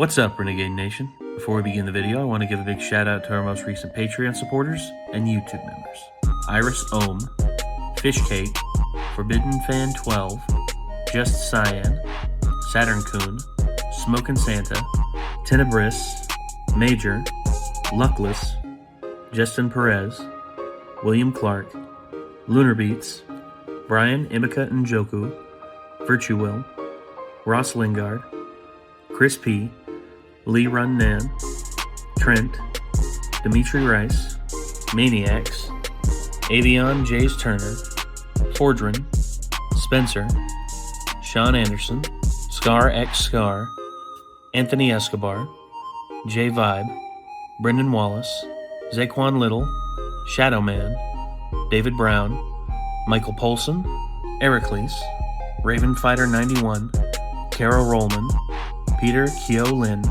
What's up, Renegade Nation? Before we begin the video, I want to give a big shout out to our most recent Patreon supporters and YouTube members. Iris Ohm, Fishcake, Forbidden Fan 12, Just Cyan, Saturn Coon, Smokin' Santa, Tenebris, Major, Luckless, Justin Perez, William Clark, Lunar Beats, Brian Imika Njoku, Virtue Will, Ross Lingard, Chris P., Lee Run Nan, Trent, Dimitri Rice, Maniacs, Avion Jays Turner, Fordrin, Spencer, Sean Anderson, Scar X Scar, Anthony Escobar, J Vibe, Brendan Wallace, Zaquan Little, Shadow Man, David Brown, Michael Polson, Ericles, Raven Fighter 91, Carol Rollman, Peter Kyo Lin,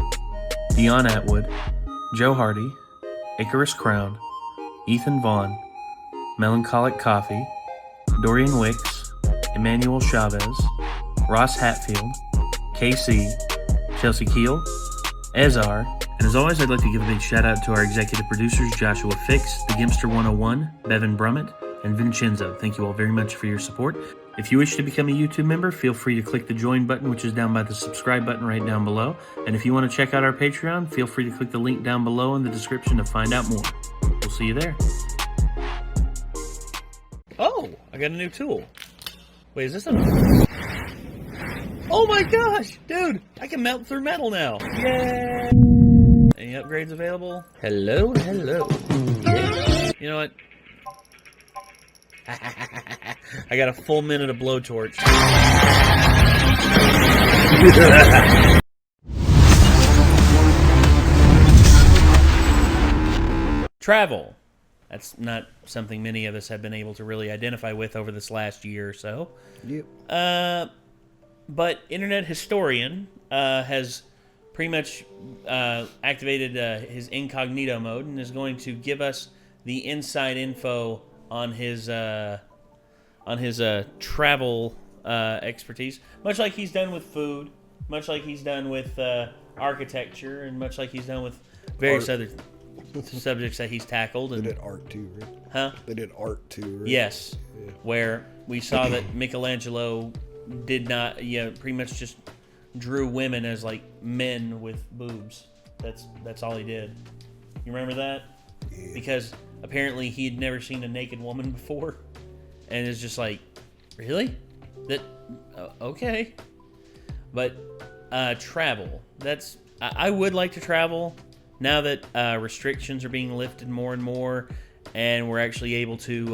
Dion Atwood, Joe Hardy, Icarus Crown, Ethan Vaughn, Melancholic Coffee, Dorian Wicks, Emmanuel Chavez, Ross Hatfield, KC, Chelsea Keel, Ezar, and as always, I'd like to give a big shout out to our executive producers Joshua Fix, The Gimster 101, Bevan Brummett, and Vincenzo. Thank you all very much for your support. If you wish to become a YouTube member, feel free to click the join button, which is down by the subscribe button right down below. And if you want to check out our Patreon, feel free to click the link down below in the description to find out more. We'll see you there. Oh, I got a new tool. Wait, is this a... Oh my gosh, dude, I can melt through metal now. Yay! Any upgrades available? Hello, hello. Yeah. You know what? I got a full minute of blowtorch. Travel. That's not something many of us have been able to really identify with over this last year or so. Yep. But Internet Historian has pretty much activated his incognito mode and is going to give us the inside info on his travel expertise, much like he's done with food, much like he's done with architecture, and much like he's done with various other subjects that he's tackled. And they did art too, right? Huh? They did art too, right? Yes. Yeah. Where we saw that Michelangelo did not, pretty much just drew women as like men with boobs. That's all he did. You remember that? Yeah. Because apparently he had never seen a naked woman before, and it's just like, really? That okay? But travel. I would like to travel now that restrictions are being lifted more and more, and we're actually able to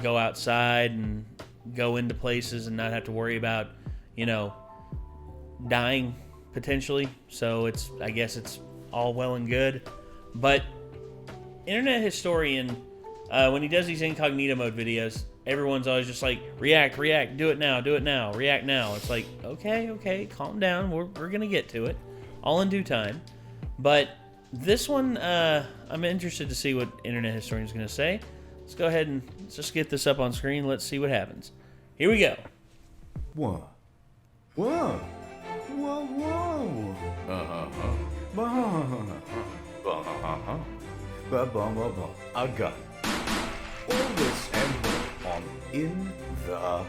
go outside and go into places and not have to worry about dying potentially. So I guess it's all well and good. But Internet Historian, when he does these incognito mode videos, everyone's always just like, react, do it now, react now. It's like, okay, calm down. We're going to get to it all in due time. But this one, I'm interested to see what Internet Historian is going to say. Let's go ahead and let's just get this up on screen. Let's see what happens. Here we go. Whoa. A gun. All this and more on In the...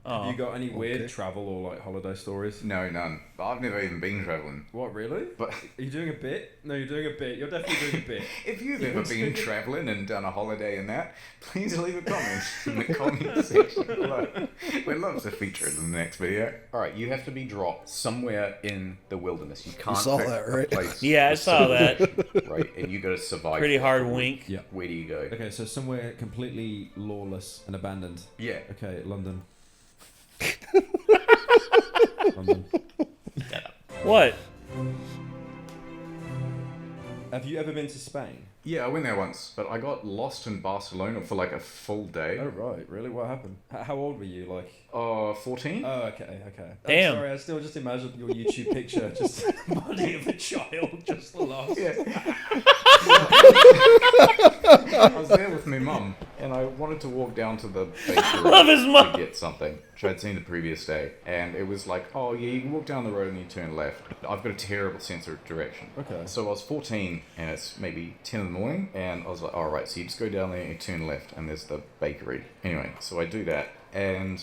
Have you got any weird travel or like holiday stories? No, none. I've never even been travelling. What, really? But are you doing a bit? No, you're doing a bit. You're definitely doing a bit. If you've ever been travelling and done a holiday and that, please leave a comment in the comment section below. We'd love to feature it in the next video. Alright, you have to be dropped somewhere in the wilderness. You can't saw pick that, a right? place. Yeah, I saw that. Right, and you got to survive. Pretty hard wink. Yeah. Where do you go? Okay, so somewhere completely lawless and abandoned. Yeah. Okay, London. London. What? Have you ever been to Spain? Yeah, I went there once, but I got lost in Barcelona for like a full day. Oh, right. Really? What happened? How old were you? Like... 14? Oh, okay. Damn. I'm sorry, I still just imagined your YouTube picture, just the body of a child just lost. Yeah. I was there with my mum, and I wanted to walk down to the bakery love his mom. to get something, which I'd seen the previous day. And it was like, oh yeah, you can walk down the road and you turn left. I've got a terrible sense of direction. Okay. So I was 14, and it's maybe 10 in the morning, and I was like, alright, so you just go down there and you turn left, and there's the bakery. Anyway, so I do that, and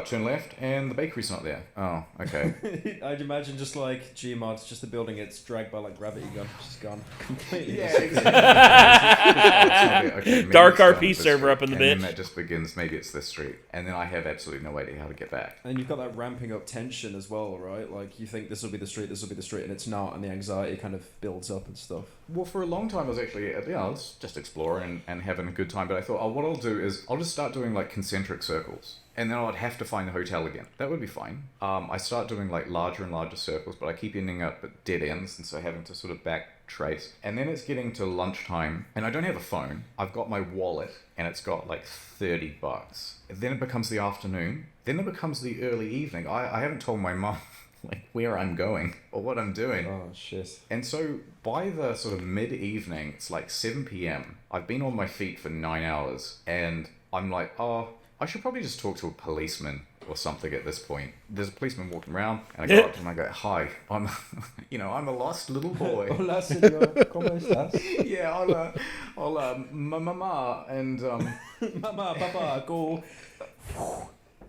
turn left, and the bakery's not there. Oh, okay. I'd imagine just like Gmod's, just the building gets dragged by like gravity gun, just gone completely. Yeah, exactly. Okay, maybe Dark it's down RP this server street, up in the and then bitch. that just begins, maybe it's this street, and then I have absolutely no idea how to get back. And you've got that ramping up tension as well, right? Like you think this will be the street, and it's not, and the anxiety kind of builds up and stuff. Well, for a long time I was actually, I was just exploring and having a good time, but I thought, oh, what I'll do is I'll just start doing like concentric circles. And then I'd have to find the hotel again. That would be fine. I start doing like larger and larger circles, but I keep ending up at dead ends, and so having to sort of back trace. And then it's getting to lunchtime, and I don't have a phone. I've got my wallet, and it's got like $30. Then it becomes the afternoon. Then it becomes the early evening. I haven't told my mum like where I'm going or what I'm doing. Oh shit. And so by the sort of mid-evening, it's like 7 p.m. I've been on my feet for 9 hours, and I'm like, oh, I should probably just talk to a policeman or something at this point. There's a policeman walking around, and I go up to him and I go, hi, I'm a lost little boy. Hola, señor. ¿Cómo estás? Yeah, hola, mama, and Mama, papa, go.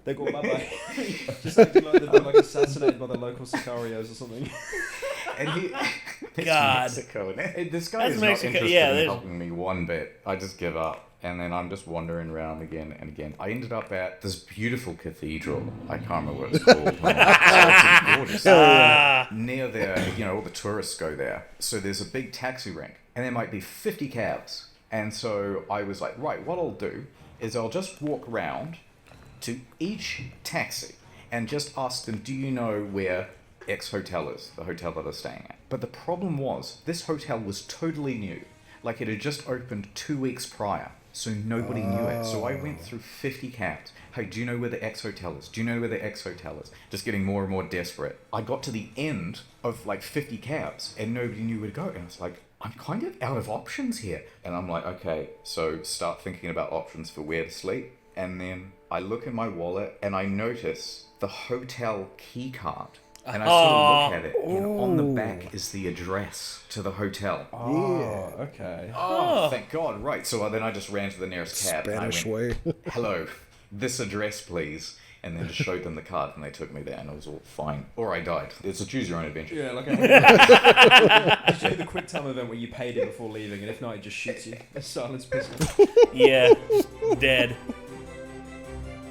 They go bye-bye. Just acting like they've been like assassinated by the local sicarios or something. and he, it's God. Mexico, and this guy That's is Mexico, not interested yeah, in there's- helping me one bit. I just give up. And then I'm just wandering around again and again. I ended up at this beautiful cathedral. I can't remember what it's called. It's gorgeous. Near there, all the tourists go there. So there's a big taxi rank, and there might be 50 cabs. And so I was like, right, what I'll do is I'll just walk round to each taxi and just ask them, do you know where X hotel is, the hotel that I'm staying at? But the problem was, this hotel was totally new. Like it had just opened 2 weeks prior. So nobody knew it. So I went through 50 cabs. Hey, do you know where the X hotel is? Do you know where the X hotel is? Just getting more and more desperate. I got to the end of like 50 cabs and nobody knew where to go. And I was like, I'm kind of out of options here. And I'm like, okay, so start thinking about options for where to sleep. And then I look in my wallet and I notice the hotel key card. And I sort of look at it, and on the back is the address to the hotel. Oh, okay. Oh, thank God. Right, so then I just ran to the nearest cab. Spanish and I went, way. hello, this address, please. And then just showed them the card, and they took me there, and it was all fine. Or I died. It's a choose-your-own-adventure. Yeah, like did you do the quick time event where you paid it before leaving, and if not, it just shoots you? A silence pistol. Yeah, dead.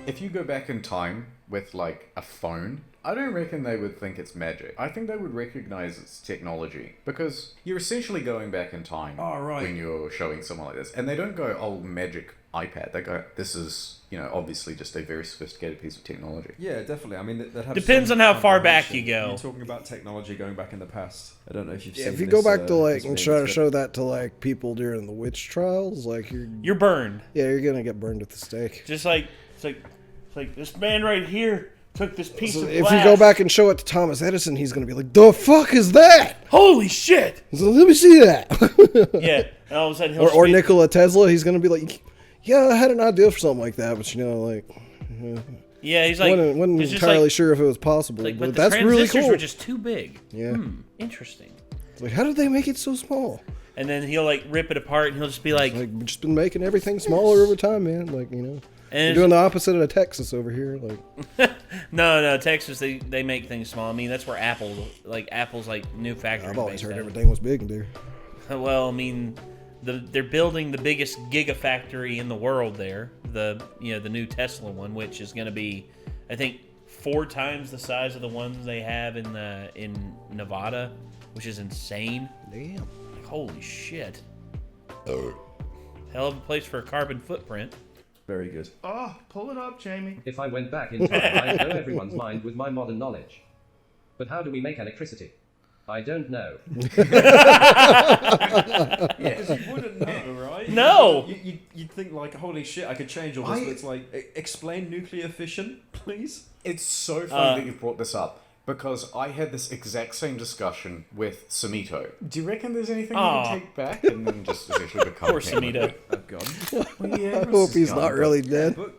If you go back in time with, like, a phone, I don't reckon they would think it's magic. I think they would recognize it's technology. Because you're essentially going back in time when you're showing someone like this. And they don't go, oh, magic iPad. They go, this is, obviously just a very sophisticated piece of technology. Yeah, definitely. I mean, that Depends on how far back you go. You're talking about technology going back in the past. I don't know if you've seen If you this, go back to like this and meme, try to but- show that to like people during the witch trials, like You're burned. you're gonna get burned at the stake. Just like it's like this man right here took this piece So of if glass. you go back and show it to Thomas Edison, he's gonna be like, "The fuck is that? Holy shit! So let me see that." Yeah, and all of a sudden he'll or speak- Nikola Tesla, he's gonna be like, "Yeah, I had an idea for something like that, but Yeah, he's like, wasn't it's just entirely like, sure if it was possible." like, but but the that's really transistors cool. were just too big. Yeah. Interesting. It's like, how did they make it so small? And then he'll like rip it apart, and he'll just be like, Like, we've just been making everything smaller over time, man. Like, and we're doing the opposite of Texas over here. Like, no, Texas they make things small. I mean, that's where Apple's like new factory. I've always heard everything was big in there. Well, I mean, they're building the biggest gigafactory in the world there. The new Tesla one, which is going to be, I think, 4 times the size of the ones they have in Nevada, which is insane. Damn. Like, holy shit! Hell of a place for a carbon footprint. Very good. Oh, pull it up, Jamie. If I went back in time, I'd blow everyone's mind with my modern knowledge. But how do we make electricity? I don't know. Because you wouldn't know, right? No! You'd think like, holy shit, I could change all this, but it's like, explain nuclear fission, please? It's so funny that you brought this up. because I had this exact same discussion with Samito. Do you reckon there's anything Aw. we can take back and then just essentially become Poor Samito. Oh god. Well, yeah, I hope he's not really dead. But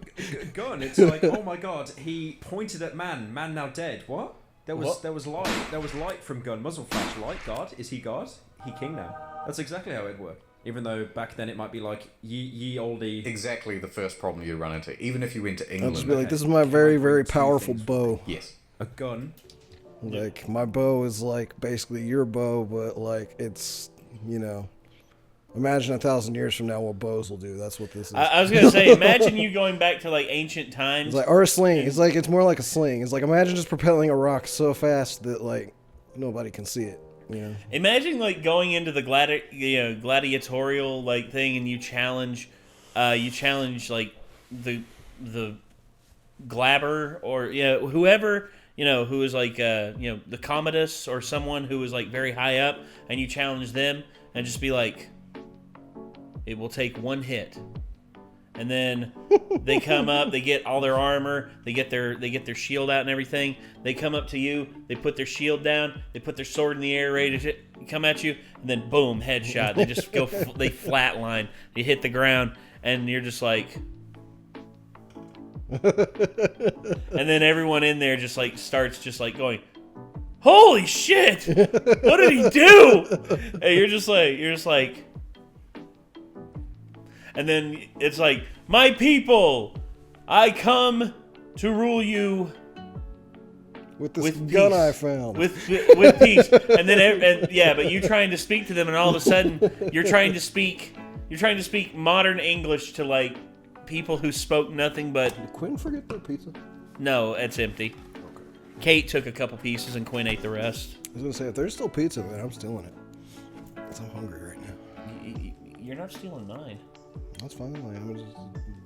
Gun, it's like, oh my god, he pointed at man now dead. What? There was light from Gun, muzzle flash, light guard. Is he guard? He king now. That's exactly how it worked. Even though back then it might be like ye oldie. Exactly the first problem you run into. Even if you went to I'll England. just be like, this is my very, very powerful bow. Yes. A gun. Like, my bow is like basically your bow, but like it's, you know, imagine 1,000 years from now what bows will do. That's what this is. I was gonna say, imagine you going back to like ancient times. It's like, or a sling. It's like, it's more like a sling. It's like, imagine just propelling a rock so fast that like nobody can see it. Yeah. Imagine like going into the gladiatorial like thing, and you challenge like the Glabber or whoever who is like the Commodus or someone who is like very high up, and you challenge them and just be like, it will take one hit. And then they come up, they get all their armor, they get their shield out and everything. They come up to you, they put their shield down, they put their sword in the air, ready to come at you, and then boom, headshot. They just go, they flatline, they hit the ground, and you're just like, and then everyone in there just like starts just like going, holy shit, what did he do? And you're just like. And then it's like, my people, I come to rule you With this with gun peace. I found. With peace. And then but you trying to speak to them, and all of a sudden you're trying to speak modern English to like people who spoke nothing but Did Quinn forget their pizza? no, it's empty. Kate took a couple pieces and Quinn ate the rest. I was gonna say, if there's still pizza, then I'm stealing it. 'Cause I'm hungry right now. You're not stealing mine. That's fine. Like,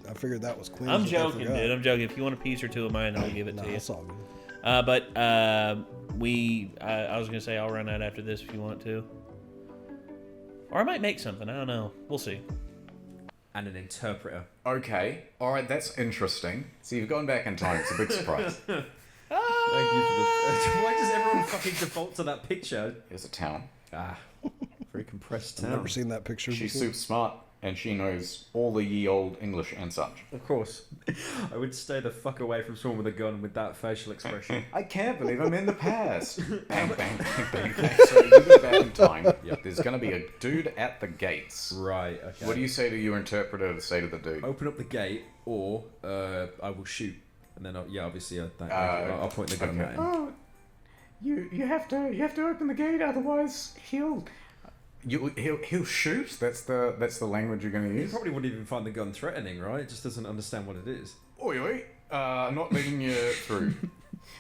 I figured that was Quinn's. I'm but I joking, forgot. dude. I'm joking. If you want a piece or two of mine, I'll give it Nah, to you. it's all good. I was gonna say I'll run out after this if you want to, or I might make something. I don't know. We'll see. And an interpreter. Okay. Alright, that's interesting. So you've gone back in time. It's a big surprise. Thank you for the. Why does everyone fucking default to that picture? Here's a town. Very compressed I've town. never seen that picture She's before. super smart, and she knows all the ye old English and such. Of course. I would stay the fuck away from someone with a gun with that facial expression. I can't believe I'm in the past. Bang, bang, bang, bang, bang. So you go back in time. Yep. There's going to be a dude at the gates. Right, okay. What do you say to your interpreter to say to the dude? Open up the gate, or I will shoot. And then, obviously, I'll point the gun at him. Oh, you have to open the gate, otherwise he'll shoot. That's the language you're going to He use. probably wouldn't even find the gun threatening, right? Just doesn't understand what it is. Oi, oi. Not letting you through.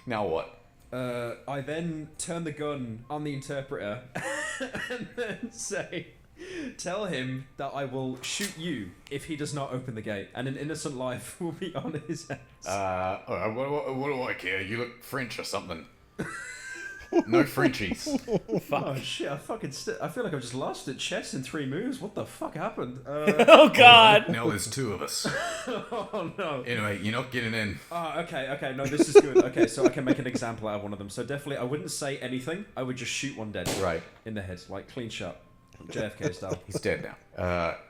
Now what? I then turn the gun on the interpreter and then tell him that I will shoot you if he does not open the gate, and an innocent life will be on his hands. Alright, what do I care? You look French or something. No Frenchies. Fuck. Oh shit! I feel like I've just lost at chess in 3 moves. What the fuck happened? Oh God. Now there's 2 of us. Oh no. Anyway, you're not getting in. Oh, okay. No, this is good. Okay, so I can make an example out of one of them. So definitely, I wouldn't say anything. I would just shoot one dead. Right. In the head, like clean shot, JFK style. He's dead now.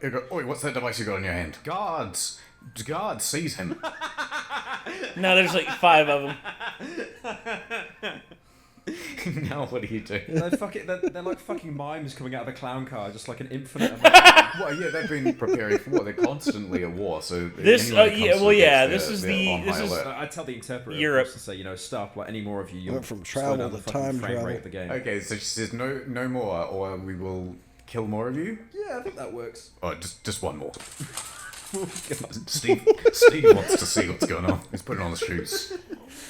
You go, oi, what's that device you got in your hand? Guards! Guards, seize him. Now there's like 5 of them. Now what do you do? They're like fucking mimes coming out of a clown car, just like an infinite amount. Well, yeah, they've been preparing for war. They're constantly at war, so... This, anyone who comes to the gates, this is they're on this high is alert. I tell the interpreter Europe. to say, stop, like any more of you, you'll Went from slow travel down to the fucking time frame travel. rate of the game. Okay, so she says no more, or we will kill more of you? Yeah, I think that works. Oh, just one more. Oh, God. Steve wants to see what's going on. He's putting on his shoes.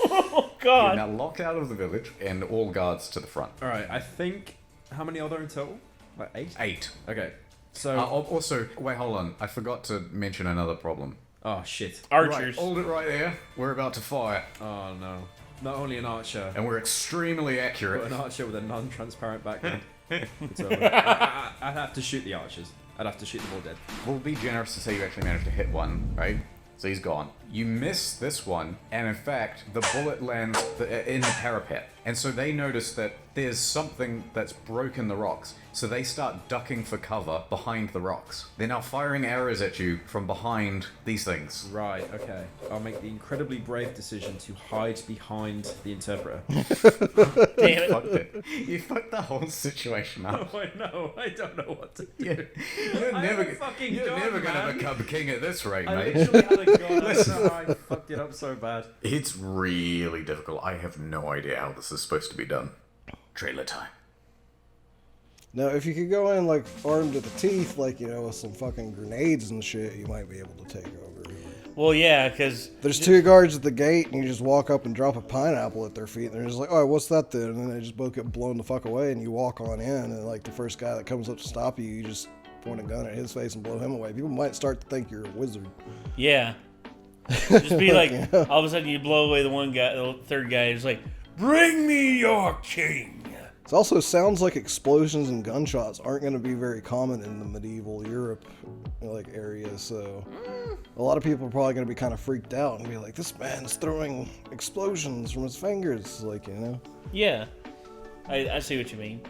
Oh You're God. now locked out of the village, and all guards to the front. All right, I think. How many are there in total? Like 8. 8. Okay. So. Also, wait, hold on. I forgot to mention another problem. Oh shit. Archers. Right, hold it right there. We're about to fire, Oh no. Not only an archer, and we're extremely but accurate. an archer with a non-transparent background. It's over. I'd have to shoot the archers. I'd have to shoot them all dead. We'll be generous to say you actually managed to hit one, right? So he's gone. You miss this one, and in fact, the bullet lands in the parapet. And so they notice that there's something that's broken the rocks. So they start ducking for cover behind the rocks. They're now firing arrows at you from behind these things. Right, okay. I'll make the incredibly brave decision to hide behind the interpreter. Damn it. You fucked the whole situation up. Oh, I know. I don't know what to do. You're never gun, gonna become king at this rate, I mate. literally had a gun. I fucked it up so bad. It's really difficult. I have no idea how this is supposed to be done. Trailer time. Now, if you could go in, like, armed to the teeth, like, you know, with some fucking grenades and shit, you might be able to take over. Well, yeah, because... There's 2 guards at the gate, and you just walk up and drop a pineapple at their feet, and they're just like, oh, what's that then? And then they just both get blown the fuck away, and you walk on in, and, like, the first guy that comes up to stop you, you just point a gun at his face and blow him away. People might start to think you're a wizard. Yeah. Just be like, yeah. all of a sudden you blow away the one guy, the third guy, he's like, bring me your king. It also sounds like explosions and gunshots aren't going to be very common in the medieval Europe like area, so a lot of people are probably going to be kind of freaked out and be like, this man's throwing explosions from his fingers, like, you know? Yeah. I see what you mean.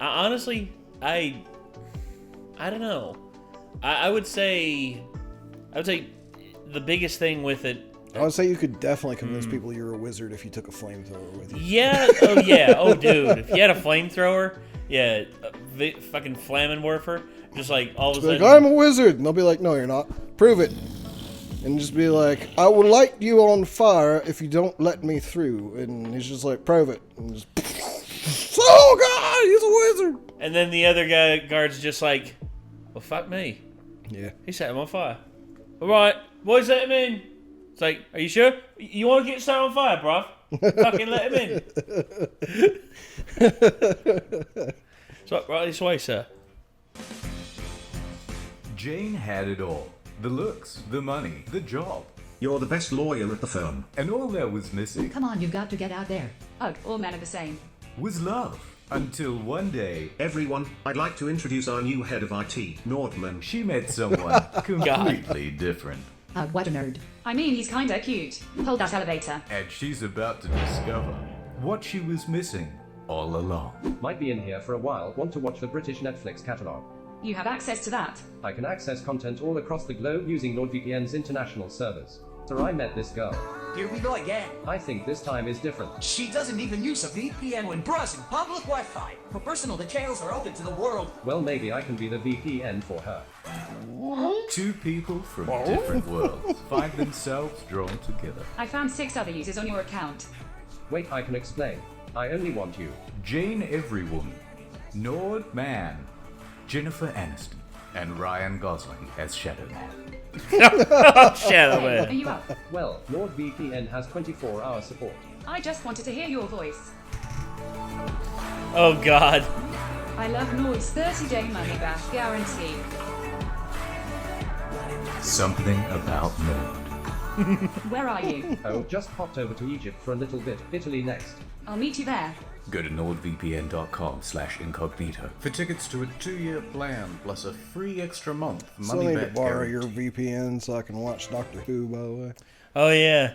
Honestly, I don't know. I would say the biggest thing with it. I would say you could definitely convince people you're a wizard if you took a flamethrower with you. Yeah. Oh yeah. Oh dude, if you had a flamethrower, yeah, fucking flaming warfare, just like all of a sudden. Like, I'm a wizard, and they'll be like, no, you're not. Prove it. And just be like, I will light you on fire if you don't let me through. And he's just like, prove it. And just, oh god, he's a wizard. And then the other guard's just like, well, fuck me. Yeah. He set him on fire. All right, boys, let him in. It's like, are you sure? You want to get set on fire, bruv? Fucking let him in. So, right this way, sir. Jane had it all. The looks, the money, the job. You're the best lawyer at the firm. And all that was missing Come on, you've got to get out there. Ugh, all men are the same. was love. Until one day, Everyone, I'd like to introduce our new head of IT, Nordman. she met someone completely different. Ugh, what a nerd. I mean, he's kinda cute. Hold that elevator. And she's about to discover what she was missing all along. Might be in here for a while. Want to watch the British Netflix catalogue? You have access to that. I can access content all across the globe using NordVPN's international servers. So I met this girl. Here we go again. I think this time is different. She doesn't even use a VPN when browsing public Wi-Fi. Her personal details are open to the world. Well, maybe I can be the VPN for her. Two people from different worlds find themselves drawn together. I found 6 other users on your account. Wait, I can explain. I only want you. Jane Everywoman, Nord Man, Jennifer Aniston, and Ryan Gosling as Shadow Man. Shadow Hey, are Man. you up? Well, NordVPN has 24-hour support. I just wanted to hear your voice. Oh God. I love Nord's 30-day money-back guarantee. Something about Nord. Where are you? Oh, just popped over to Egypt for a little bit. Italy next. I'll meet you there. Go to nordvpn.com/incognito for tickets to a 2-year plan plus a free extra month. Still Money need to back borrow your guarantee. VPN so I can watch Doctor Who, by the way. Oh yeah.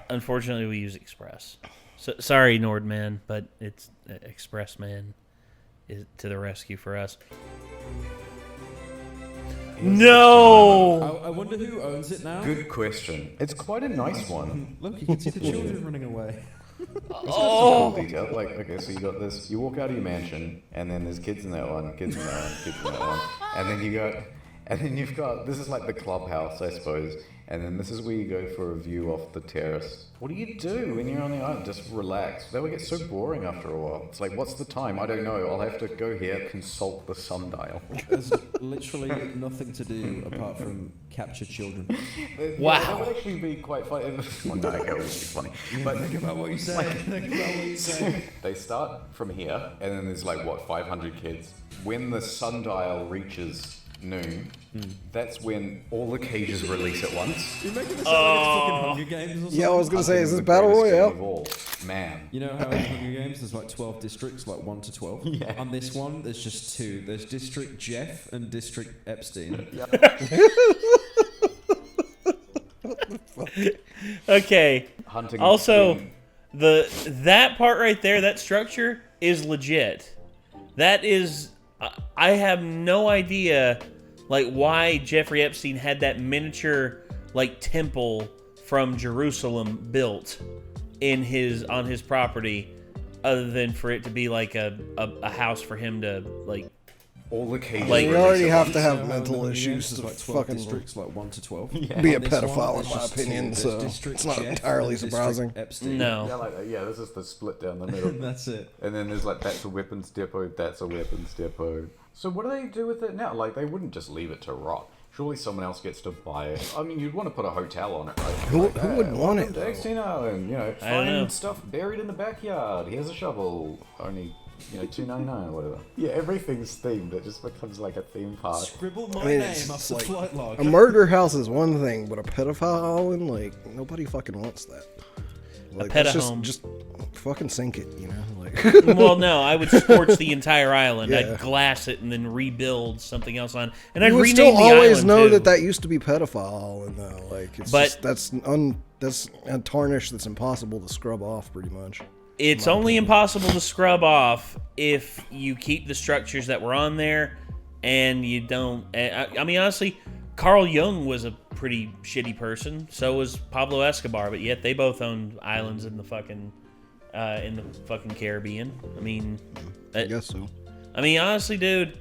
Unfortunately, we use Express. So, sorry, Nordman, but it's Express Man is to the rescue for us. No. I wonder who owns it now. Good question. It's quite a nice one. Look, you can see the children running away. Oh. Detail. Like, okay, so you got this. You walk out of your mansion, and then there's kids in that one, kids in that one, kids in that one, and then you've got. This is like the clubhouse, I suppose. And then this is where you go for a view off the terrace. What do you do when you're on the island? Just relax. That would get so boring after a while. It's like, what's the time? I don't know. I'll have to go here, consult the sundial. There's literally nothing to do apart from capture children. Wow. That would actually be quite funny. Well, no, okay, it would be funny. But Think about what you say. Think about what you say. they start from here, and then there's like, what, 500 kids? When the sundial reaches noon, that's when all the cages release at once. You're making this sound like it's fucking Hunger Games or something. Yeah, I was gonna say, is this The Battle greatest game Royale? of all. Man. You know how in Hunger Games there's like 12 districts, like 1 to 12? Yeah. On this one, there's just 2. There's District Jeff and District Epstein. Okay. Hunting. Also, being- that part right there, that structure is legit. That is, I have no idea, like, why Jeffrey Epstein had that miniature, like, temple from Jerusalem built on his property, other than for it to be like a house for him to, like, all the cases. Like, You already have to So have how mental many issues there's to like 12 fucking districts, like 1 to 12. be a On this one, pedophile, in there's my just opinion. There's So District it's not Jeff entirely and District surprising. Epstein. no. Yeah, this is the split down the middle. That's it. And then there's like, that's a weapons depot, that's a weapons depot. So what do they do with it now? Like, they wouldn't just leave it to rot. Surely someone else gets to buy it. I mean, you'd want to put a hotel on it, right? Who would want it? The Epstein Island, you know, I don't know. find stuff buried in the backyard. Here's a shovel. Only, you know, $2.99 or whatever. Yeah, everything's themed. It just becomes like a theme park. Scribble my I mean, name it's up the like flight log. a murder house is one thing, but a pedophile island, like, nobody fucking wants that. Like, let's pedahome. just fucking sink it, you know? Like, Well, no, I would scorch the entire island. Yeah. I'd glass it and then rebuild something else on. And I'd you would rename still the always island, know too. that used to be pedophile island, though. Like, it's But- just, that's a tarnish that's impossible to scrub off, pretty much. It's only impossible to scrub off if you keep the structures that were on there and you don't... I mean, honestly, Carl Jung was a pretty shitty person. So was Pablo Escobar, but yet they both owned islands in the fucking Caribbean. I mean... I guess so. I mean, honestly, dude,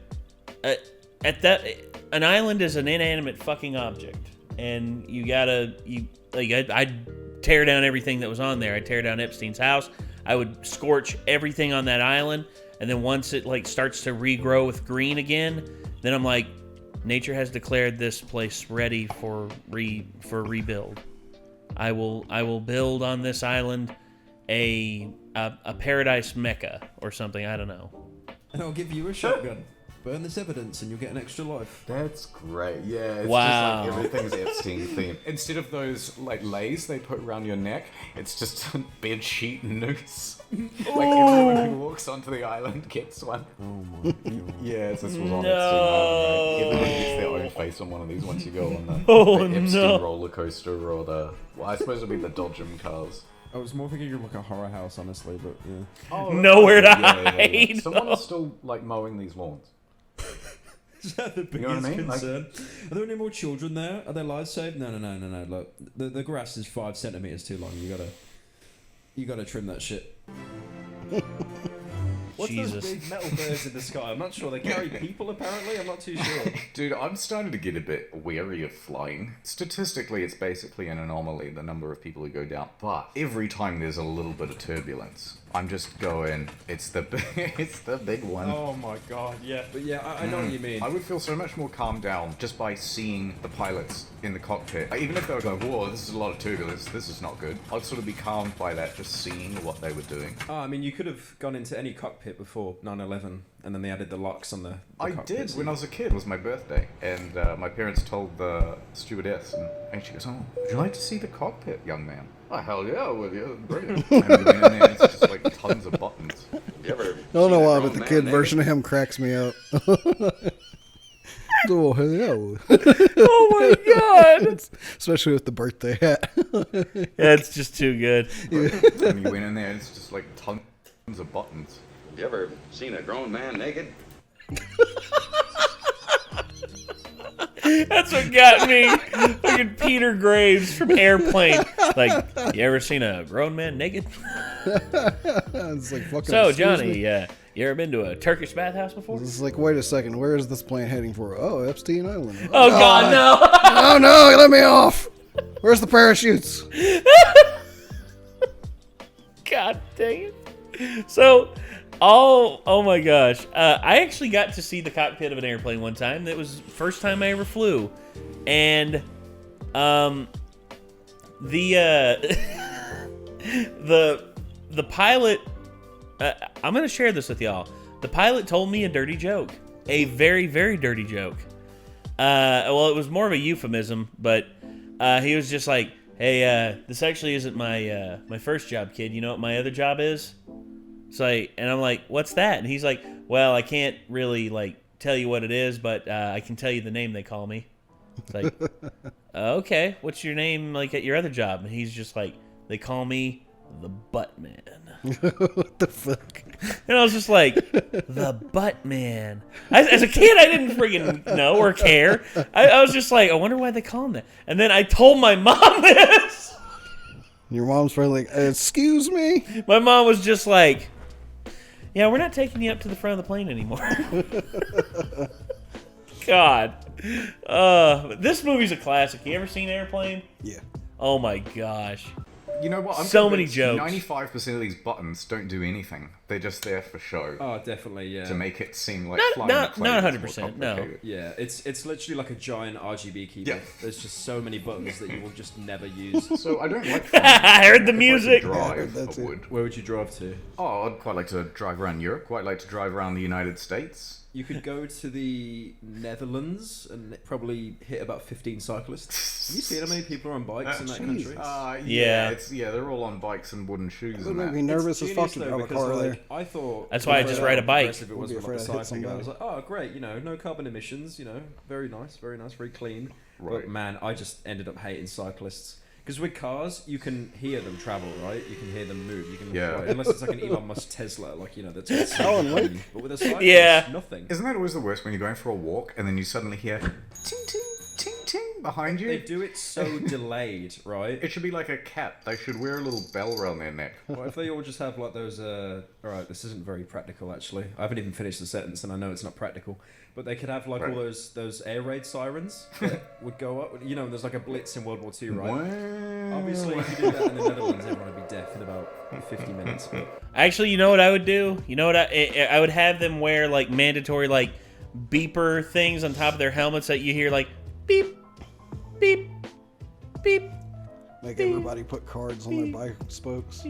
an island is an inanimate fucking object, and I'd tear down everything that was on there. I'd tear down Epstein's house. I would scorch everything on that island, and then once it like starts to regrow with green again, then I'm like, nature has declared this place ready for rebuild. I will build on this island a paradise mecca or something. I don't know. And I'll give you a shotgun. Burn this evidence and you'll get an extra life. That's great. Yeah, it's Wow. just like everything's Epstein themed. Instead of those like lays they put around your neck, it's just a bed sheet noose. Like everyone who walks onto the island gets one. Oh my god. Yeah, this was on No. Epstein Island. Right? Everyone gets their own face on one of these once you go on the, Oh, the Epstein no. roller coaster or the. Well, I suppose it'd be the Dodgem cars. I was more thinking of like a horror house, honestly, but yeah. Oh, Nowhere to yeah. hide. Someone is still like mowing these lawns. Is that the biggest You know what I mean? Like- concern? Are there any more children there? Are their lives saved? No. Look, the grass is 5 centimeters too long. You gotta trim that shit. What's Jesus. those big metal birds in the sky? I'm not sure. They carry people, apparently. I'm not too sure. Dude, I'm starting to get a bit wary of flying. Statistically, it's basically an anomaly, the number of people who go down. But every time there's a little bit of turbulence, I'm just going, it's the big one. Oh my god, yeah. But yeah, I know what you mean. I would feel so much more calmed down just by seeing the pilots in the cockpit. Like, even if they were going, whoa, this is a lot of turbulence, this is not good. I'd sort of be calmed by that, just seeing what they were doing. I mean, you could have gone into any cockpit before 9/11, and then they added the locks on the I cockpit, did so when I was a kid. It was my birthday, and my parents told the stewardess, and she goes, "Oh, would you like to see the cockpit, young man?" Oh, hell yeah, with you. Brilliant. And we went in there, and it's just like tons of buttons. You ever I don't know seen a why, grown but the man kid naked? version of him cracks me up. Oh, hello. Oh my god! Especially with the birthday hat. That's just too good. And you went in there, and it's just like tons of buttons. You ever seen a grown man naked? That's what got me. Fucking Peter Graves from Airplane. Like, you ever seen a grown man naked? It's like fucking. So, excuse Johnny, me. you ever been to a Turkish bathhouse before? It's like, wait a second, where is this plane heading for? Oh, Epstein Island. Oh god, no! Oh no, let me off! Where's the parachutes? God dang it. So, oh my gosh. I actually got to see the cockpit of an airplane one time. That was the first time I ever flew. And, the pilot, I'm going to share this with y'all. The pilot told me a dirty joke. A very, very dirty joke. Well, it was more of a euphemism, but he was just like, hey, this actually isn't my first job, kid. You know what my other job is? It's like, and I'm like, what's that? And he's like, well, I can't really like tell you what it is, but I can tell you the name they call me. It's like, Okay, what's your name like at your other job? And he's just like, they call me the Butt Man. What the fuck? And I was just like, the Butt Man. As a kid, I didn't friggin' know or care. I was just like, I wonder why they call him that. And then I told my mom this. Your mom's probably like, excuse me? My mom was just like, yeah, we're not taking you up to the front of the plane anymore. God. This movie's a classic. You ever seen Airplane? Yeah. Oh my gosh. You know what? I'm So many convinced jokes. 95% of these buttons don't do anything. They're just there for show. Oh, definitely, yeah. To make it seem like Not- flying not- a plane not is more 100%, no. complicated. Yeah, it's literally like a giant RGB keyboard. Yeah. There's just so many buttons that you will just never use. So I don't like flying. I heard the If music. I could drive, that's I it. would. Where would you drive to? Oh, I'd quite like to drive around Europe. Quite like to drive around the United States. You could go to the Netherlands and probably hit about 15 cyclists. Have you seen how many people are on bikes in that country? Yeah. They're all on bikes and wooden shoes It and would make that. me nervous as It's fuck genius, to though, drive a because, car like, there. I thought That's why I just ride a bike. It was Would be with, like, afraid I'd hit cycling. I somebody. was like, oh great, no carbon emissions, very nice, very clean. Right. But man, I just ended up hating cyclists. Because with cars, you can hear them travel, right? You can hear them move. You can Yeah. unless it's like an Elon Musk Tesla, that's got Alan something. Wake. But with a cyclist, Yeah. nothing. Isn't that always the worst when you're going for a walk and then you suddenly hear ting ting ting ting behind you? They do it so delayed, right? It should be like a cat. They should wear a little bell around their neck. What if they all just have like those? Alright, this isn't very practical actually. I haven't even finished the sentence, and I know it's not practical. But they could have like all those air raid sirens that would go up. There's like a blitz in World War II, right? Wow. Obviously, if you did that in the Netherlands, everyone would be deaf in about 50 minutes. But Actually, you know what I would do? You know what I would have them wear like mandatory like beeper things on top of their helmets that you hear like beep, beep, beep. Make everybody put cards on their bike spokes.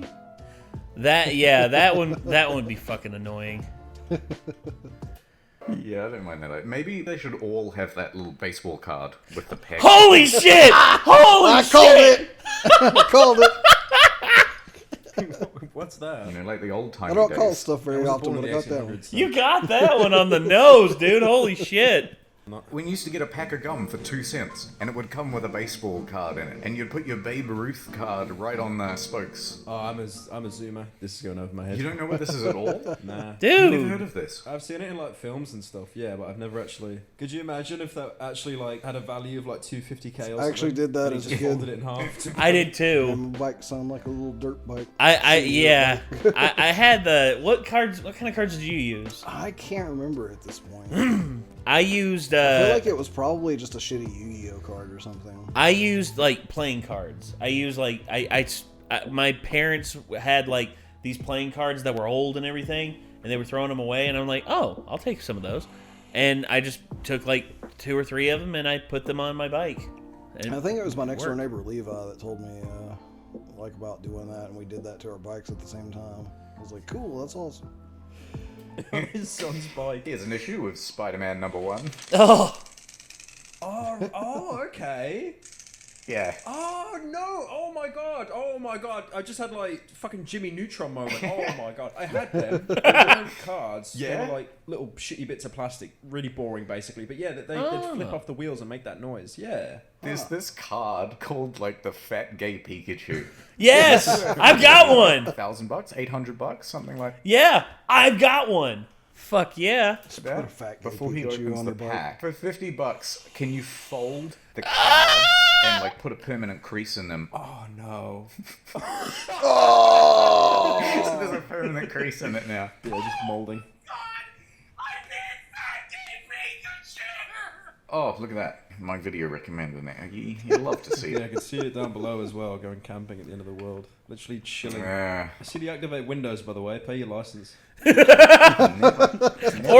That one would be fucking annoying. Yeah, I don't mind that. Maybe they should all have that little baseball card with the peg. Holy shit! Holy I shit! called it! I called it! what's that? Like the old time I don't days. call stuff very I was often, born but in I the got that one. 1800s, so- You got that one on the nose, dude. Holy shit. We used to get a pack of gum for 2 cents, and it would come with a baseball card in it, and you'd put your Babe Ruth card right on the spokes. Oh, I'm a zoomer. This is going over my head. You don't know what this is at all? Nah. You've never heard Dude. of this? I've seen it in like films and stuff, yeah, but I've never actually. Could you imagine if that actually like had a value of like 250k or something? I actually did that and as he a just kid. folded it in half. I did too. My bike sounded like a little dirt bike. I had what kind of cards did you use? I can't remember at this point. I used I feel like it was probably just a shitty Yu-Gi-Oh card or something. I used like playing cards. I used like my parents had like these playing cards that were old and everything, and they were throwing them away, and I'm like, oh, I'll take some of those, and I just took like 2 or 3 of them and I put them on my bike. And I think it was my next door worked. neighbor Levi that told me like about doing that, and we did that to our bikes at the same time. I was like, cool, that's awesome. His son's bike. Here's an issue with Spider-Man #1. Oh, Oh, okay. Yeah. Oh no! Oh my god! I just had like fucking Jimmy Neutron moment. Oh my god! I had them. They weren't cards. Yeah? They were like little shitty bits of plastic, really boring, basically. But yeah, they'd flip off the wheels and make that noise. Yeah. There's this card called like the Fat Gay Pikachu. yes, I've got one. $1,000, $800, something like Yeah, I've got one. Fuck yeah. Put a that. fat gay Before he Pikachu opens on the your bike. pack, for $50, can you fold the cards and like put a permanent crease in them? Oh no. So there's a permanent crease in it now. Yeah, just molding. Oh, look at that. My video recommended it. You love to see Yeah, I it. can see it down below as well. Going camping at the end of the world, literally chilling. Yeah. I see the activate windows, by the way. Pay your license. Or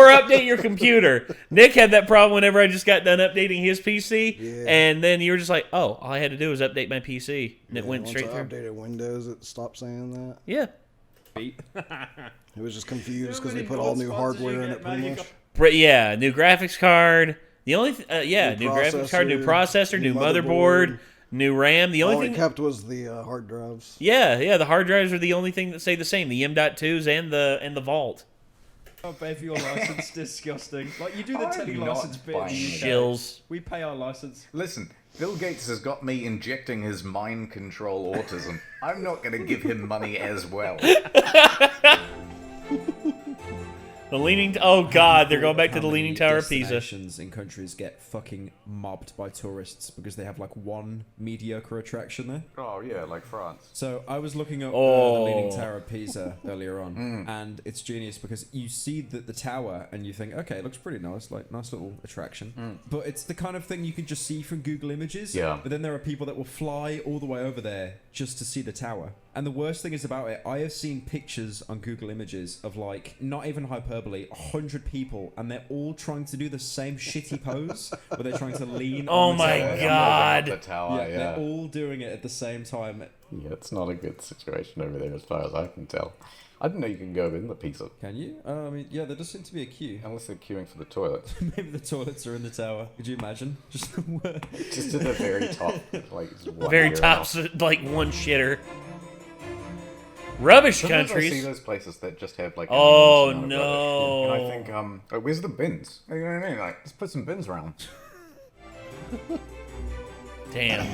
update your computer. Nick had that problem whenever I just got done updating his PC, Yeah. and then you were just like, "Oh, all I had to do was update my PC," and it went Once straight I through. updated Windows, it stopped saying that. Yeah, Beat. It was just confused How because they many put all gold new spots did you hardware in get, it man? pretty You much. yeah, new graphics card. The only new graphics card, new processor, new motherboard, new RAM. The All only it thing, kept was the hard drives. yeah, the hard drives are the only thing that stay the same. The M.2s and the Vault. I'll pay for your license. Disgusting. Like you do the I'm tele not license bit. buying in the it. UK. Shills. We pay our license. Listen, Bill Gates has got me injecting his mind control autism. I'm not going to give him money as well. The Leaning... Oh, God, they're going back to the Leaning Tower of Pisa. Destinations in countries get fucking mobbed by tourists because they have, like, one mediocre attraction there. Oh, yeah, like France. So I was looking up the Leaning Tower of Pisa earlier on, and it's genius because you see the tower and you think, okay, it looks pretty nice, like, nice little attraction. But it's the kind of thing you can just see from Google Images. Yeah. But then there are people that will fly all the way over there just to see the tower. And the worst thing is about it, I have seen pictures on Google Images of, like, not even hyperbole, 100 people, and they're all trying to do the same shitty pose, where they're trying to lean on the tower. God. The tower, yeah. They're all doing it at the same time. Yeah, it's not a good situation over there as far as I can tell. I didn't know you can go in the pizza. Can you? I mean, yeah, there does seem to be a queue. Unless they're queuing for the toilets. Maybe the toilets are in the tower. Could you imagine? Just Just at the very top. Like, Very top's like one shitter. Rubbish countries. I see those places that just have like. Oh no! And I think, like, where's the bins? You know what I mean? Like, let's put some bins around. Damn.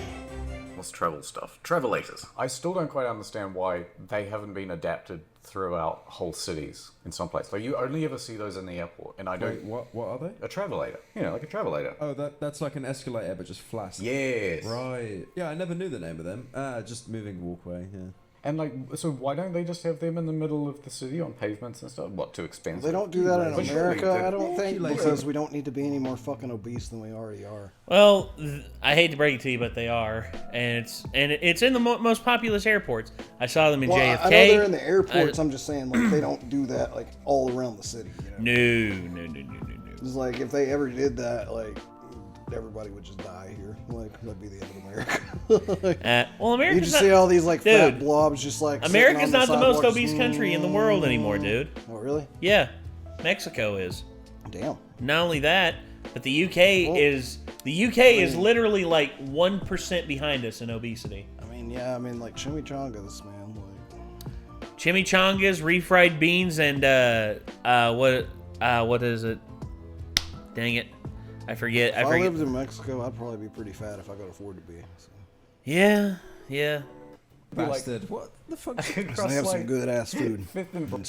What's travel stuff? Travelators. I still don't quite understand why they haven't been adapted throughout whole cities in some place. Like, you only ever see those in the airport, and I don't. Wait, what are they? A travelator. You know, like a travelator. Oh, that's like an escalator, but just flat. Yes. Right. Yeah, I never knew the name of them. Just moving walkway. Yeah. And like, so why don't they just have them in the middle of the city on pavements and stuff? What, too expensive? They don't do that in But America, surely I don't think, lazy. because we don't need to be any more fucking obese than we already are. Well, I hate to break it to you, but they are, and it's in the most populous airports. I saw them in JFK. I know they're in the airports. I'm just saying, like, they don't do that like all around the city. You know? No. It's like if they ever did that, like everybody would just die here. Like that'd be the end of America. Like, well, America's you just not, see all these like fat dude, blobs just like. America's not the most sidewalks. obese country in the world anymore, dude. Oh really? Yeah, Mexico is. Damn. Not only that, but the UK is literally like 1% behind us in obesity. I mean, like chimichangas, man. Like Chimichangas, refried beans, and what is it? Dang it, I forget. If I lived in Mexico, I'd probably be pretty fat if I could afford to be. So. Yeah. Bastard. What the fuck? They have some good ass food.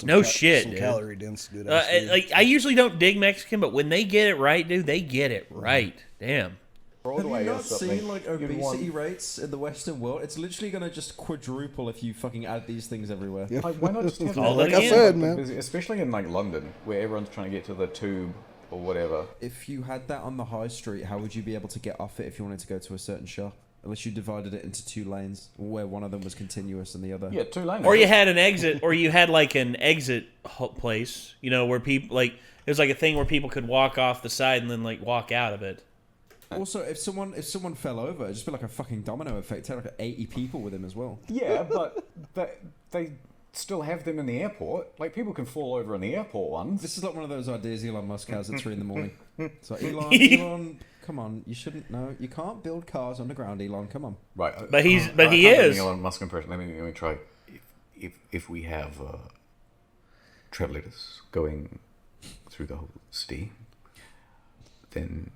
No shit, some dude. calorie dense good ass food. Like I usually don't dig Mexican, but when they get it right, dude, they get it right. Damn. Have you not seen like obesity rates in the Western world? It's literally gonna just quadruple if you fucking add these things everywhere. Yep. Like, why not just have Like I said, man. Especially in like London, where everyone's trying to get to the tube or whatever. If you had that on the high street, how would you be able to get off it if you wanted to go to a certain shop? Unless you divided it into 2 lanes, where one of them was continuous and the other. Yeah, 2 lanes. Or you had an exit, or you had like an exit place, you know, where people like it was like a thing where people could walk off the side and then like walk out of it. Also, if someone fell over, it'd just be like a fucking domino effect. Take like 80 people with him as well. Yeah, but they still have them in the airport. Like, people can fall over in the airport ones. This is like one of those ideas Elon Musk has at 3 in the morning. So Elon, come on, you shouldn't know. You can't build cars underground, Elon. Come on. Right, but he I can't is. do an Elon Musk impression. Let me try. If we have travelers going through the whole city, then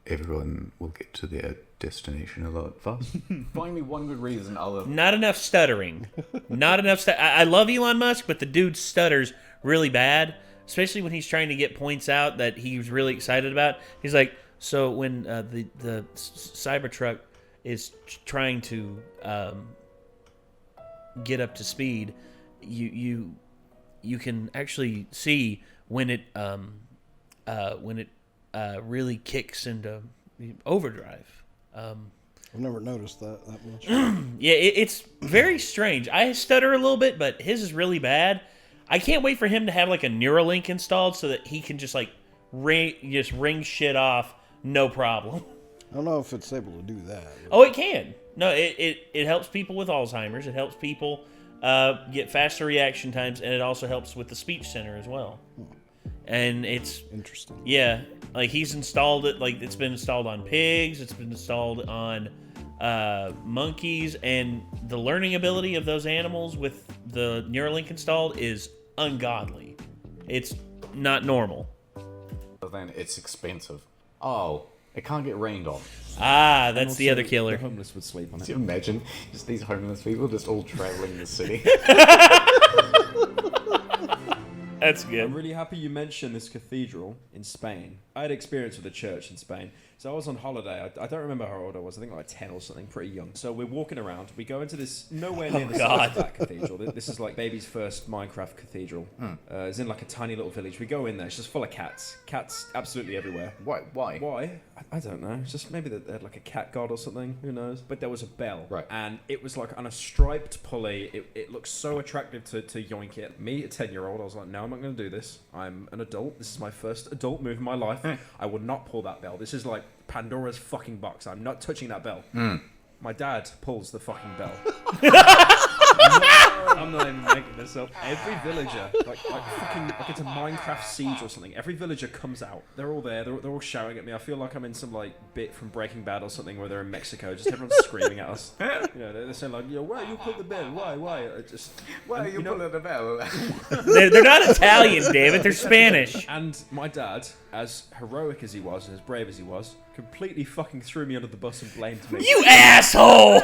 everyone will get to their destination a lot faster. Find me one good reason other than... Not enough stuttering. Not enough I love Elon Musk, but the dude stutters really bad, especially when he's trying to get points out that he's really excited about. He's like, so when the Cybertruck is trying to get up to speed, you can actually see when it really kicks into overdrive. I've never noticed that much. Yeah, it's very strange. I stutter a little bit, but his is really bad. I can't wait for him to have like a Neuralink installed so that he can just like ring shit off, no problem. I don't know if it's able to do that. Oh, it can. No, it helps people with Alzheimer's. It helps people get faster reaction times, and it also helps with the speech center as well. And it's interesting. Yeah, like he's installed it. Like it's been installed on pigs. It's been installed on monkeys, and the learning ability of those animals with the Neuralink installed is ungodly. It's not normal. But then it's expensive. Oh, It can't get rained on. Ah, that's the other killer. The homeless would sleep on it. Can you imagine just these homeless people just all traveling the city? That's good. I'm really happy you mentioned this cathedral in Spain. I had experience with a church in Spain. So I was on holiday. I don't remember how old I was. I think like 10 or something, pretty young. So we're walking around. We go into this nowhere near the size of that cathedral. This is like baby's first Minecraft cathedral. It's in like a tiny little village. We go in there. It's just full of cats. Cats absolutely everywhere. Why? Why? I don't know. It's just maybe they had like a cat god or something. Who knows? But there was a bell. Right. And it was like on a striped pulley. It looked so attractive to yoink it. Me, a 10-year-old, I was like, no, I'm not going to do this. I'm an adult. This is my first adult move in my life. I would not pull that bell. This is like Pandora's fucking box. I'm not touching that bell. My dad pulls the fucking bell. I'm not even making this up. Every villager, like fucking, like it's a Minecraft siege or something. Every villager comes out. They're all there. They're all shouting at me. I feel like I'm in some like bit from Breaking Bad or something where they're in Mexico. Just everyone's screaming at us. You know, they're saying like, "Yo, why you pull the bell? Why? Why are you pulling the bell?" They're not Italian, David. They're Spanish. And my dad, as heroic as he was and as brave as he was, completely fucking threw me under the bus and blamed me. You asshole!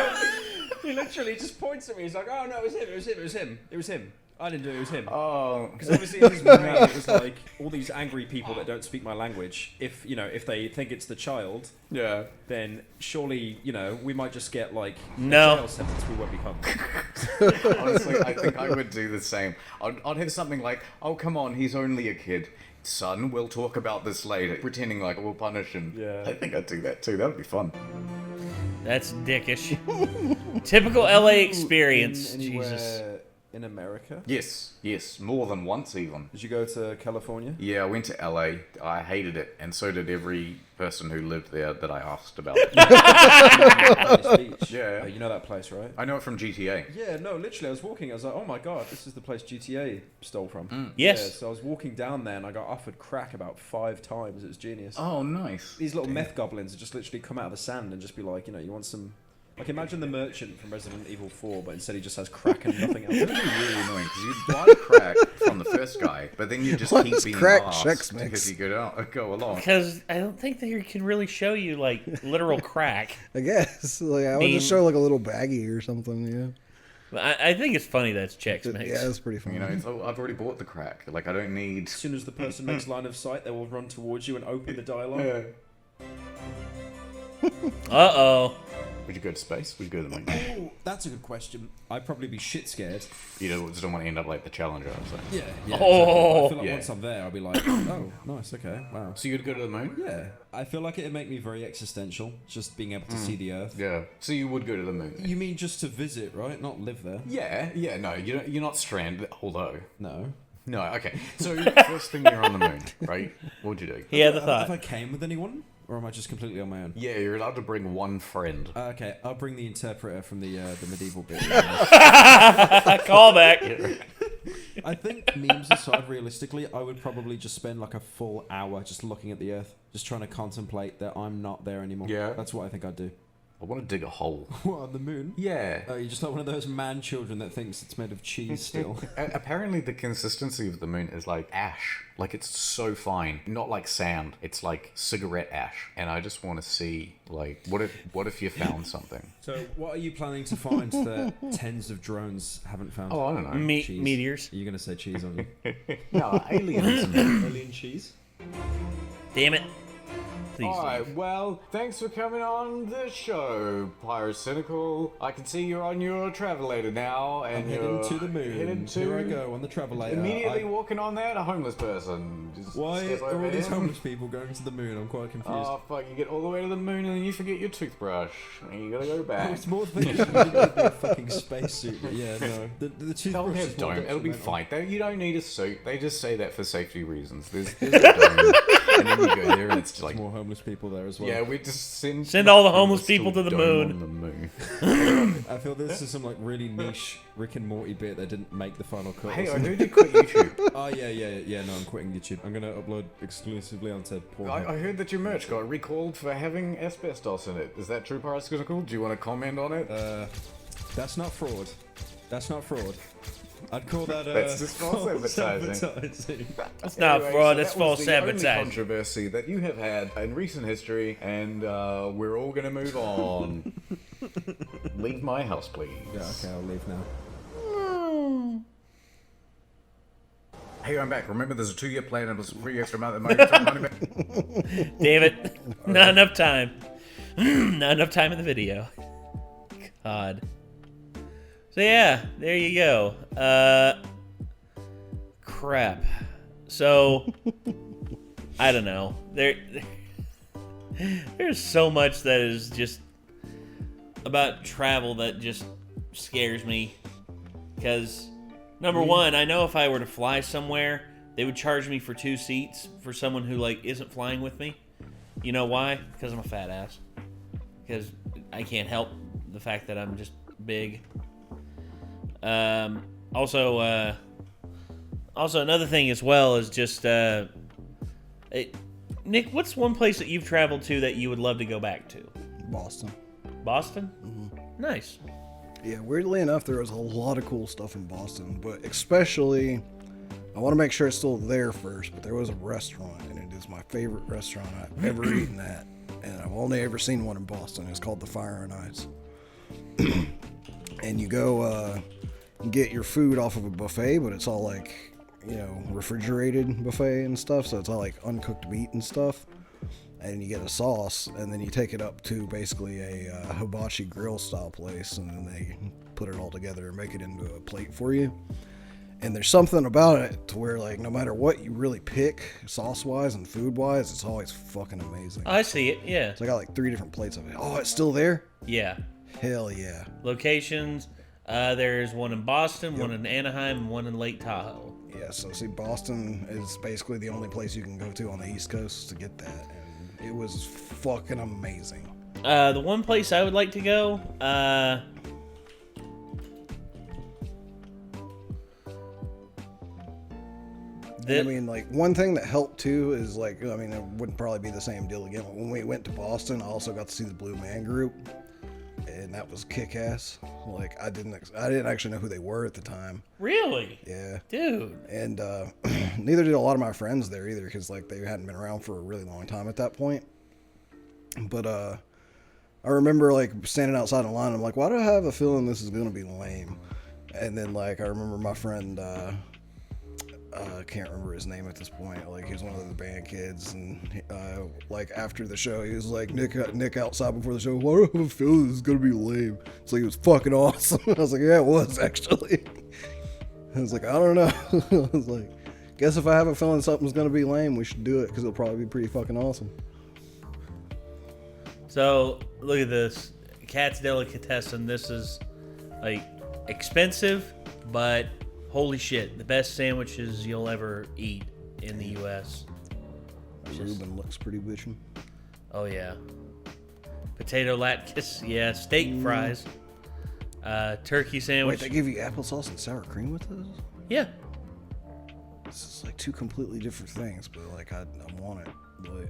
He literally just points at me. He's like, "Oh no, it was him. I didn't do it. It was him." Oh, because obviously in his brain it was like all these angry people that don't speak my language. If they think it's the child, then surely we might just get like a jail sentence. We won't be pumped. Honestly, I think I would do the same. I'd have something like, "Oh come on, he's only a kid. Son, we'll talk about this later," pretending like we'll punish him. Yeah. I think I'd do that too. That would be fun. That's dickish. Typical LA experience. Anywhere Jesus. in America? Yes, more than once even. Did you go to California? Yeah, I went to LA. I hated it, and so did every person who lived there that I asked about. Venice Beach. Yeah. You know that place, right? I know it from GTA. Yeah, no, literally, I was walking. I was like, oh my god, this is the place GTA stole from. Yes. Yeah, so I was walking down there and I got offered crack about 5 times. It was genius. Oh, nice. These little meth goblins would just literally come out of the sand and just be like, you want some... Like, imagine the merchant from Resident Evil 4, but instead he just has crack and nothing else. It would be really annoying, because you buy crack from the first guy, but then you just keep being crack asked Chex Mix? because you go along. Because I don't think they can really show you like literal crack. I guess. Like, I would just show like a little baggie or something, I think it's funny that's Chex Mix. Yeah, that's pretty funny. I've already bought the crack. Like, I don't need... As soon as the person makes line of sight, they will run towards you and open the dialogue. Uh-oh. Would you go to space? Would you go to the moon? Oh, that's a good question. I'd probably be shit scared. You just don't want to end up like the Challenger, I was like. Yeah. Oh. Exactly. I feel like once I'm there, I'll be like, oh, nice, okay, wow. So you'd go to the moon? Yeah. I feel like it'd make me very existential, just being able to see the Earth. Yeah. So you would go to the moon? You mean just to visit, right? Not live there? Yeah, no, you're not stranded, although... No. No, okay. So, first thing you're on the moon, right? What would you do? He had the thought. If I came with anyone? Or am I just completely on my own? Yeah, you're allowed to bring one friend. Okay, I'll bring the interpreter from the medieval bit. Callback. I think, memes aside, realistically, I would probably just spend like a full hour just looking at the Earth, just trying to contemplate that I'm not there anymore. Yeah. That's what I think I'd do. I want to dig a hole. What, on the moon? Yeah. Oh, you're just like one of those man children that thinks it's made of cheese still. Apparently the consistency of the moon is like ash. Like, it's so fine. Not like sand. It's like cigarette ash. And I just want to see, like, what if you found something? So, what are you planning to find that tens of drones haven't found? Oh, I don't know. Cheese. Meteors. Are you going to say cheese, aren't you? No, aliens. Alien cheese? Damn it. Please. Alright, well, thanks for coming on the show, Pyrocynical. I can see you're on your travelator now, and I'm you're heading to the moon. heading to... Here I go on the travelator. Immediately walking on that, a homeless person. Just Why step are over all these him. homeless people going to the moon? I'm quite confused. Oh, fuck, you get all the way to the moon and then you forget your toothbrush. And you gotta go back. It's more than a fucking spacesuit, but yeah, no. The They'll toothbrush have is more dome. It'll be detrimental. fine. You don't need a suit. They just say that for safety reasons. There's a dome. And then you go there and it's just like... More homeless people there as well. Yeah, we just Send all the homeless still people to the dome moon. on the moon. I feel this is some like really niche Rick and Morty bit that didn't make the final cut. Hey, I heard you quit YouTube. Oh yeah. No, I'm quitting YouTube. I'm gonna upload exclusively onto Pornhub. I heard that your merch got recalled for having asbestos in it. Is that true, Pyrocynical? Do you want to comment on it? That's not fraud. That's not fraud. I'd call that That's just false advertising. That's not fraud, that's false Only advertising. controversy that you have had in recent history, and we're all gonna move on. Leave my house, please. Yeah, okay, I'll leave now. Hey, I'm back. Remember, there's a 2-year plan and it was a free extra month. Money back. Damn it. Not enough time. Not enough time in the video. God. So yeah, there you go. Crap. So, I don't know. There's so much that is just about travel that just scares me. Because, number one, I know if I were to fly somewhere, they would charge me for 2 seats for someone who, like, isn't flying with me. You know why? Because I'm a fat ass. Because I can't help the fact that I'm just big. Also, another thing as well is just, Nick, what's one place that you've traveled to that you would love to go back to? Boston. Boston? Mm-hmm. Nice. Yeah, weirdly enough, there was a lot of cool stuff in Boston, but especially, I want to make sure it's still there first, but there was a restaurant, and it is my favorite restaurant I've ever eaten at, and I've only ever seen one in Boston. It's called the Fire and Ice. And you go get your food off of a buffet, but it's all like, you know, refrigerated buffet and stuff, so it's all like uncooked meat and stuff. And you get a sauce, and then you take it up to basically a hibachi grill style place, and then they put it all together and make it into a plate for you. And there's something about it to where, like, no matter what you really pick, sauce-wise and food-wise, it's always fucking amazing. I see it, yeah. So I got like 3 different plates of it. Oh, it's still there? Yeah. Hell yeah. Locations, there's one in Boston, one in Anaheim, and one in Lake Tahoe. Yeah, so see, Boston is basically the only place you can go to on the East Coast to get that. And it was fucking amazing. The one place I would like to go, I mean, like, one thing that helped too is, like, I mean, it wouldn't probably be the same deal again, but when we went to Boston, I also got to see the Blue Man Group, and that was kick-ass. Like, I didn't actually know who they were at the time. Really? Yeah. Dude. And neither did a lot of my friends there either, because, like, they hadn't been around for a really long time at that point. But I remember, like, standing outside in line, I'm like, why do I have a feeling this is going to be lame? And then, like, I remember my friend, I can't remember his name at this point. Like, he was one of the band kids, and like, after the show, he was like, Nick outside before the show, why do I have a feeling this is gonna be lame? It's like, it was fucking awesome. I was like, yeah, it was actually. I was like, I don't know. I was like, guess if I have a feeling something's gonna be lame, we should do it, because it'll probably be pretty fucking awesome. So, look at this. Cat's Delicatessen. This is, like, expensive, but holy shit, the best sandwiches you'll ever eat in the U.S. Reuben looks pretty bitchin'. Oh, yeah. Potato latkes, yeah. Steak fries. Turkey sandwich. Wait, they give you applesauce and sour cream with those? Yeah. This is like 2 completely different things, but, like, I want it. But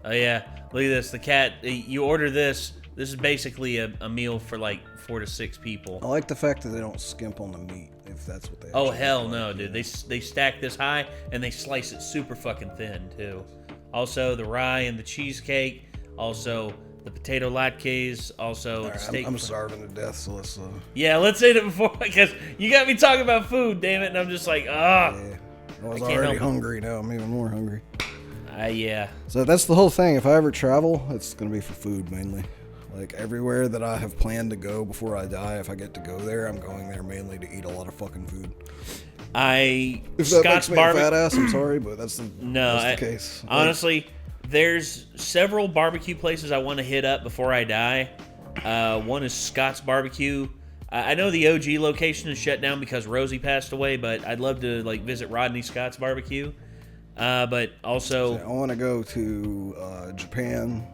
Oh, yeah. Look at this. The cat, you order this. This is basically a meal for, like, 4 to 6 people. I like the fact that they don't skimp on the meat, if that's what they Oh, actually hell like. no, dude. They stack this high, and they slice it super fucking thin, too. Also, the rye and the cheesecake. Also, the potato latkes. Also, Right, the steak. I'm starving to death, so let's... Yeah, let's say it before, because you got me talking about food, damn it, and I'm just like, Yeah. I was can't already help it. hungry, now I'm even more hungry. Yeah. So that's the whole thing. If I ever travel, it's going to be for food, mainly. Like, everywhere that I have planned to go before I die, if I get to go there, I'm going there mainly to eat a lot of fucking food. If that makes me a fat ass, I'm sorry, but that's the case. Honestly, there's several barbecue places I want to hit up before I die. One is Scott's Barbecue. I know the OG location is shut down because Rosie passed away, but I'd love to, like, visit Rodney Scott's Barbecue. But also, I want to go to Japan.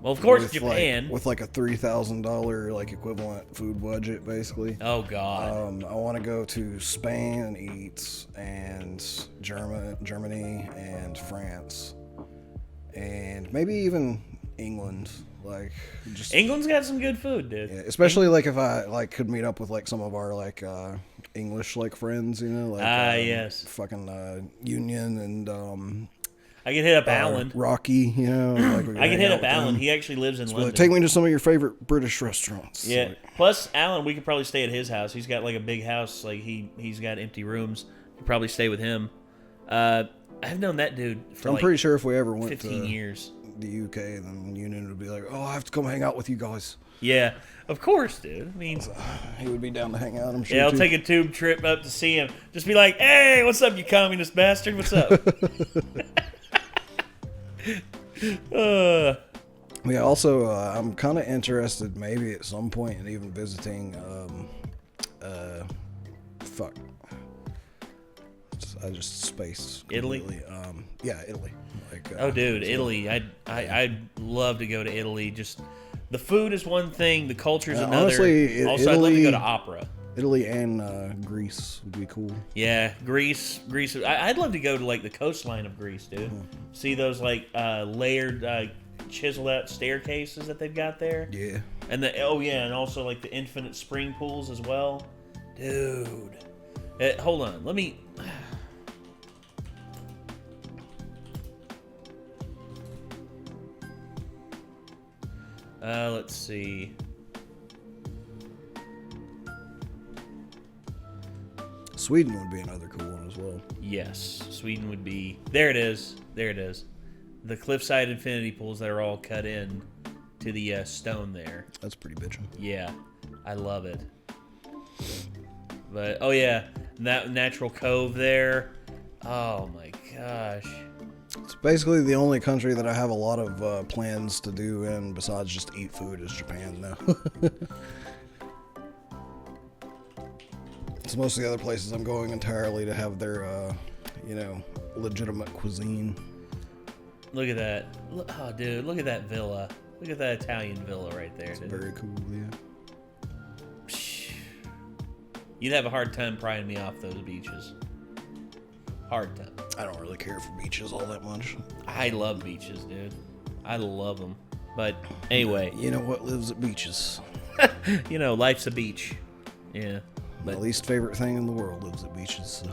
Well, of course, with Japan. with like a $3,000 like equivalent food budget, basically. Oh God. I want to go to Spain and eat, and Germany and France, and maybe even England. Like, just England's got some good food, dude. yeah, especially like if I like could meet up with like some of our like English like friends, you know, like yes, fucking Union and I can hit up Alan. Rocky, you know. Like I can hit up Alan. He actually lives in London. Like, take me to some of your favorite British restaurants. Yeah. Like, Plus, Alan, we could probably stay at his house. He's got like a big house. Like he's got empty rooms. We'd probably stay with him. I've known that dude for I'm pretty sure if we ever went 15 to years. the UK, then Union would be like, "Oh, I have to come hang out with you guys." Yeah, of course, dude. I mean, he would be down to hang out. I'm sure. Yeah, I'll too. take a tube trip up to see him. Just be like, "Hey, what's up, you communist bastard? What's up?" Yeah. Also, I'm kind of interested, maybe at some point, in even visiting. Fuck. I just spaced. Italy. Yeah, Italy. Like, oh, dude, Italy. I'd love to go to Italy. Just the food is one thing, the culture's another. Honestly, also, I'd love to go to opera. Italy and Greece would be cool. Yeah, Greece. I'd love to go to like the coastline of Greece, dude. See those like layered, chiseled out staircases that they've got there. Yeah. And and also like the infinite spring pools as well, dude. Hold on, let me. Let's see. Sweden would be another cool one as well. Yes, Sweden would be. There it is. There it is. The cliffside infinity pools that are all cut in to the stone there. That's pretty bitchin'. Yeah, I love it. But, oh yeah, that natural cove there. Oh my gosh. It's basically the only country that I have a lot of plans to do in besides just eat food is Japan now. So most of the other places I'm going entirely to have their, legitimate cuisine. Look at that. Oh, dude, look at that villa. Look at that Italian villa right there. It's very cool, yeah. You'd have a hard time prying me off those beaches. Hard time. I don't really care for beaches all that much. I love beaches, dude. I love them. But anyway. You know what lives at beaches? Life's a beach. Yeah. My least favorite thing in the world lives at beaches, so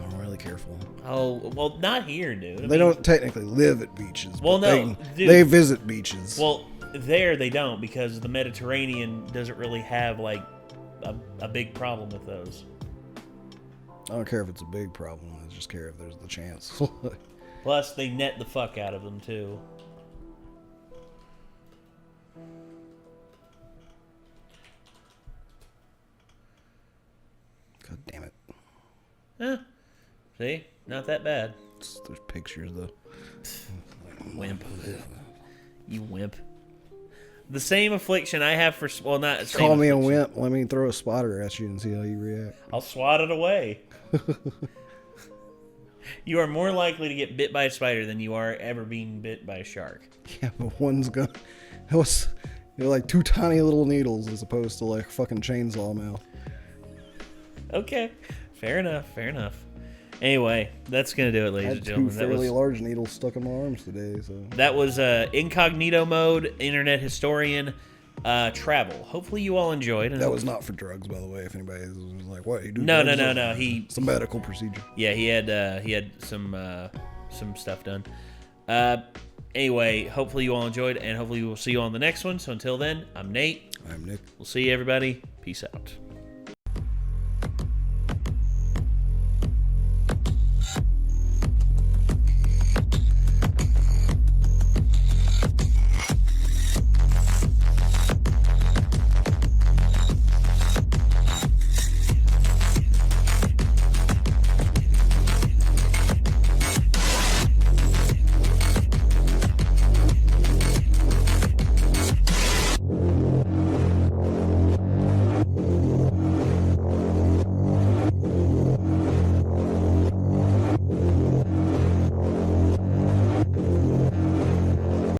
I'm really careful. Oh, well, not here, dude. They don't technically live at beaches. Well, but no, dude. They visit beaches. Well, there they don't, because the Mediterranean doesn't really have, like, a big problem with those. I don't care if it's a big problem. I just care if there's the chance. Plus, they net the fuck out of them, too. God damn it. See? Not that bad. There's pictures, though. Wimp. You wimp. The same affliction I have for... Well, not... Call me a wimp. Let me throw a spotter at you and see how you react. I'll swat it away. You are more likely to get bit by a spider than you are ever being bit by a shark. Yeah, but one's gonna... They're like two tiny little needles as opposed to like fucking chainsaw mouth. Okay. Fair enough. Fair enough. Anyway, that's going to do it, ladies and gentlemen. Two fairly large needles stuck in my arms today. So that was Incognito Mode, Internet Historian, Travel. Hopefully you all enjoyed. That was not for drugs, by the way, if anybody was like, what, you do No. drugs? It's a medical procedure. Yeah, he had some stuff done. Anyway, hopefully you all enjoyed, and hopefully we'll see you on the next one. So until then, I'm Nate. I'm Nick. We'll see you, everybody. Peace out.